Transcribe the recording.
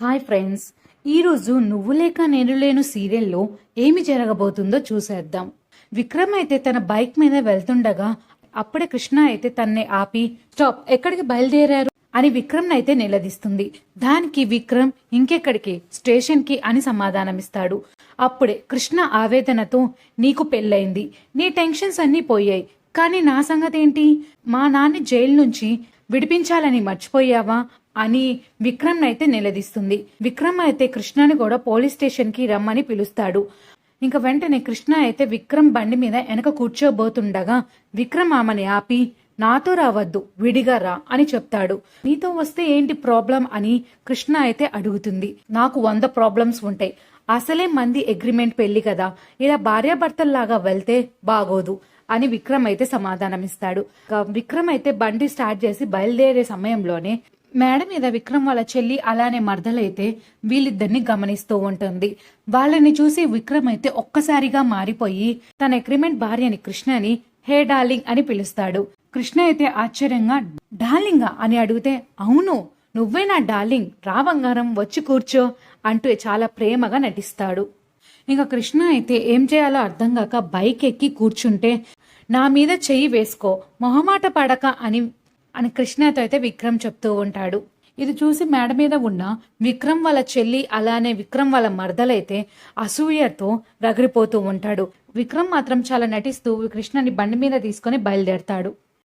Hi friends, ఈరోజు నువ్వు లేక నేను లేను సీరియల్లో ఏమి జరగబోతుందో చూసేద్దాం. విక్రమ్ అయితే తన బైక్ మీద వెళ్తుండగా అప్పుడే కృష్ణ అయితే తన్నే ఆపి స్టాప్, ఎక్కడికి బయలుదేరారు అని విక్రమ్ అయితే నిలదీస్తుంది. దానికి విక్రమ్ ఇంకెక్కడికి, స్టేషన్ కి అని సమాధానమిస్తాడు. అప్పుడే కృష్ణ ఆవేదనతో నీకు పెళ్ళయింది, నీ టెన్షన్స్ అన్నీ పోయాయి, కానీ నా సంగతి ఏంటి, మా నాన్న జైలు నుంచి విడిపించాలని మర్చిపోయావా అని విక్రమ్ అయితే నిలదీస్తుంది. విక్రమ్ అయితే కృష్ణని కూడా పోలీస్ స్టేషన్ కి రమ్మని పిలుస్తాడు. ఇంకా వెంటనే కృష్ణ అయితే విక్రమ్ బండి మీద వెనక కూర్చోబోతుండగా విక్రమ్ ఆమెని ఆపి నాతో రావద్దు, విడిగా రా అని చెప్తాడు. నీతో వస్తే ఏంటి ప్రాబ్లం అని కృష్ణ అయితే అడుగుతుంది. నాకు 100 ప్రాబ్లమ్స్ ఉంటాయి, అసలే మంది అగ్రిమెంట్ పెళ్లి కదా, ఇలా భార్యాభర్తల్లాగా వెళ్తే బాగోదు అని విక్రమ్ అయితే సమాధానమిస్తాడు. విక్రమ్ అయితే బండి స్టార్ట్ చేసి బయలుదేరే సమయంలోనే మేడ మీద విక్రమ్ వాళ్ళ చెల్లి అలానే మర్దలైతే వీళ్ళిద్దరిని గమనిస్తూ ఉంటుంది. వాళ్ళని చూసి విక్రమ్ అయితే ఒక్కసారిగా మారిపోయి తన అగ్రిమెంట్ భార్యని కృష్ణని హే డార్లింగ్ అని పిలుస్తాడు. కృష్ణ అయితే ఆశ్చర్యంగా డార్లింగా అని అడిగితే అవును నువ్వే నా డార్లింగ్, రా బంగారం వచ్చి కూర్చో అంటూ చాలా ప్రేమగా నటిస్తాడు. ఇంకా కృష్ణ అయితే ఏం చేయాలో అర్థం కాక బైక్ ఎక్కి కూర్చుంటే నా మీద చెయ్యి వేసుకో, మొహమాట పడక అని కృష్ణతో అయితే విక్రమ్ చెప్తూ ఉంటాడు. ఇది చూసి మేడ మీద ఉన్న విక్రమ్ వాళ్ళ చెల్లి అలానే విక్రమ్ వాళ్ళ మరదలైతే అసూయతో రగిలిపోతూ ఉంటాడు. విక్రమ్ మాత్రం చాలా నటిస్తూ కృష్ణని బండి మీద తీసుకుని బయలుదేరతాడు.